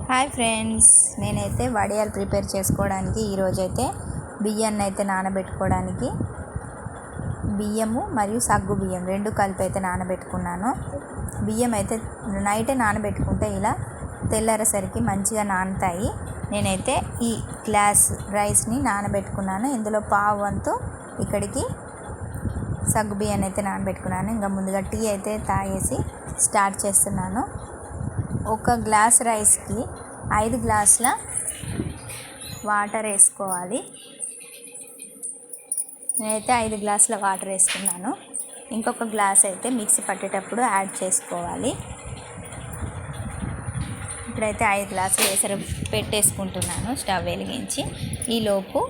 Hi friends, నేనైతే వడియాలు prepare చేసుకోవడానికి ఈరోజైతే బియ్యాన్ని అయితే నానబెట్టుకోవడానికి బియ్యము మరియు సగ్గు బియ్యం రెండు కలిపి అయితే నానబెట్టుకున్నాను. బియ్యం అయితే నైటే నానబెట్టుకుంటే ఇలా తెల్లారేసరికి మంచిగా నానుతాయి. నేనైతే ఈ గ్లాస్ రైస్ని నానబెట్టుకున్నాను. ఇందులో పావు వంతు ఇక్కడికి సగ్గు బియ్యాన్ని అయితే నానబెట్టుకున్నాను. ఇంకా ముందుగా టీ అయితే తాగేసి స్టార్ట్ చేస్తున్నాను. ఒక గ్లాస్ రైస్కి 5 గ్లాసుల వాటర్ వేసుకోవాలి. నేనైతే 5 గ్లాసుల వాటర్ వేసుకున్నాను. ఇంకొక గ్లాస్ అయితే మిక్సీ పట్టేటప్పుడు యాడ్ చేసుకోవాలి. ఇప్పుడైతే 5 గ్లాసులు ఎసరు పెట్టేసుకుంటున్నాను స్టవ్ వెలిగించి. ఈలోపు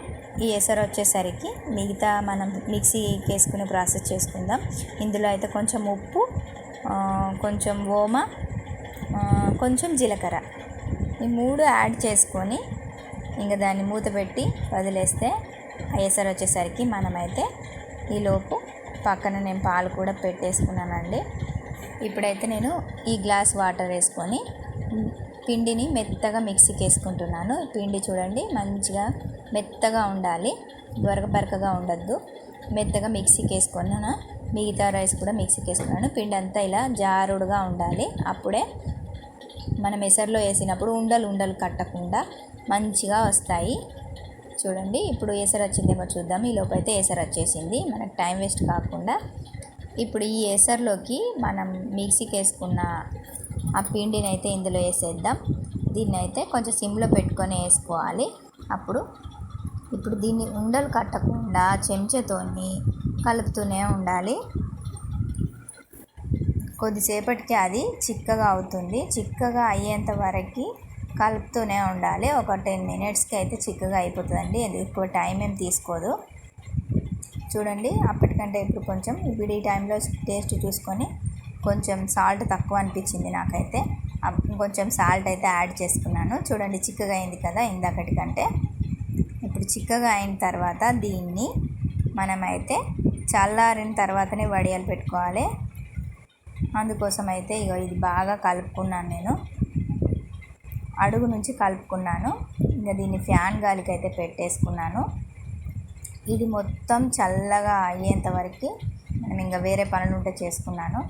ఈ ఎసరు వచ్చేసరికి మిగతా మనం మిక్సీకి వేసుకునే ప్రాసెస్ చేసుకుందాం. ఇందులో అయితే కొంచెం ఉప్పు, కొంచెం ఓమ, కొంచెం జీలకర్ర ఈ 3 యాడ్ చేసుకొని ఇంకా దాన్ని మూత పెట్టి వదిలేస్తే ఎసరు వచ్చేసరికి మనమైతే ఈలోపు పక్కన నేను పాలు కూడా పెట్టేసుకున్నానండి. ఇప్పుడైతే నేను ఈ గ్లాస్ వాటర్ వేసుకొని పిండిని మెత్తగా మిక్సీకి వేసుకుంటున్నాను. పిండి చూడండి మంచిగా మెత్తగా ఉండాలి, బరకగా ఉండద్దు. మెత్తగా మిక్సీకి వేసుకున్నాను. మిగతా రైస్ కూడా మిక్సీకి వేసుకున్నాను. పిండి అంతా ఇలా జారుడుగా ఉండాలి. అప్పుడే మనం ఎసరులో వేసినప్పుడు ఉండలు కట్టకుండా మంచిగా వస్తాయి. చూడండి ఇప్పుడు ఎసరు వచ్చిందేమో చూద్దాం. ఈ లోపు అయితే ఎసరు వచ్చేసింది. మనకు టైం వేస్ట్ కాకుండా ఇప్పుడు ఈ ఎసరులోకి మనం మిక్సీకి వేసుకున్న ఆ పిండిని అయితే ఇందులో వేసేద్దాం. దీన్ని అయితే కొంచెం సిమ్లో పెట్టుకొని వేసుకోవాలి. ఇప్పుడు దీన్ని ఉండలు కట్టకుండా చెంచాతోని కలుపుతూనే ఉండాలి. కొద్దిసేపటికి అది చిక్కగా అవుతుంది. చిక్కగా అయ్యేంత వరకు కలుపుతూనే ఉండాలి. ఒక 10 మినిట్స్కి అయితే చిక్కగా అయిపోతుందండి. అది ఎక్కువ టైం ఏం తీసుకోదు. చూడండి అప్పటికంటే ఇప్పుడు ఈ టైంలో టేస్ట్ చూసుకొని కొంచెం సాల్ట్ తక్కువ అనిపించింది నాకైతే. కొంచెం సాల్ట్ అయితే యాడ్ చేసుకున్నాను. చూడండి చిక్కగా అయింది కదా ఇందాకటి కంటే. ఇప్పుడు చిక్కగా అయిన తర్వాత దీన్ని మనమైతే చల్లారిన తర్వాతనే వడియాలు పెట్టుకోవాలి. అందుకోసం అయితే ఇది బాగా కలుపుకున్నాను. నేను అడుగు నుంచి కలుపుకున్నాను. ఇంకా దీన్ని ఫ్యాన్ గాలికి అయితే పెట్టేసుకున్నాను. ఇది మొత్తం చల్లగా అయ్యేంత వరకు మనం ఇంకా వేరే పనులు ఉంటే చేసుకున్నాను.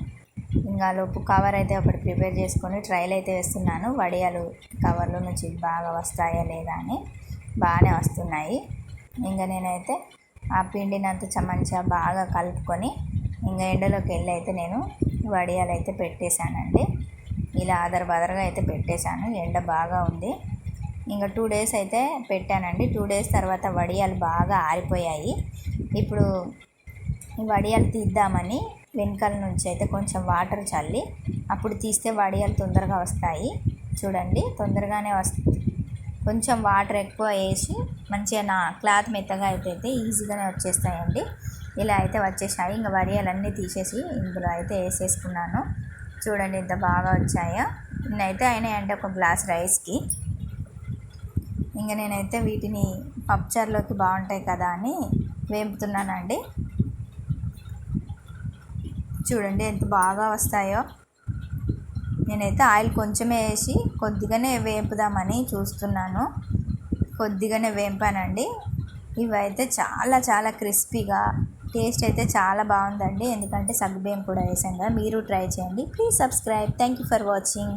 ఇంకా లోపు కవర్ అయితే ఒకటి ప్రిపేర్ చేసుకొని ట్రైల్ అయితే వేస్తున్నాను. వడియాలు కవర్లో నుంచి బాగా వస్తాయా లేదా అని. బాగానే వస్తున్నాయి. ఇంకా నేనైతే ఆ పిండిని అంతా మంచిగా బాగా కలుపుకొని ఇంకా ఎండలోకి వెళ్ళి అయితే నేను వడియాలు అయితే పెట్టేశానండి. ఇలా బదరగా అయితే పెట్టేశాను. ఎండ బాగా ఉంది. ఇంకా 2 డేస్ అయితే పెట్టానండి. 2 డేస్ తర్వాత వడియాలు బాగా ఆరిపోయాయి. ఇప్పుడు ఈ వడియాలు తీద్దామని వెనకాల నుంచి అయితే కొంచెం వాటర్ చల్లి అప్పుడు తీస్తే వడియాలు తొందరగా వస్తాయి. చూడండి తొందరగానే వస్తాయి. కొంచెం వాటర్ ఎక్కువ వేసి మంచిగా క్లాత్ మెత్తగా అయితే ఈజీగానే వచ్చేస్తాయండి. ఇలా అయితే వచ్చేసాయి. ఇంకా వడియాలన్నీ తీసేసి ఇందులో అయితే వేసేసుకున్నాను. చూడండి ఎంత బాగా వచ్చాయో. ఇన్నైతే అయినాయంటే ఒక గ్లాస్ రైస్కి. ఇంకా నేనైతే వీటిని పప్పుచారులోకి బాగుంటాయి కదా అని వేపుతున్నానండి. చూడండి ఎంత బాగా వస్తాయో. నేనైతే ఆయిల్ కొంచెమే వేసి కొద్దిగానే వేపుదామని చూస్తున్నాను. కొద్దిగానే వేపానండి. ఇవైతే చాలా క్రిస్పీగా, టేస్ట్ అయితే చాలా బాగుందండి. ఎందుకంటే సగ్గుబియ్యం కూడా వేసాం కదా. మీరు ట్రై చేయండి. Please subscribe. Thank you for watching.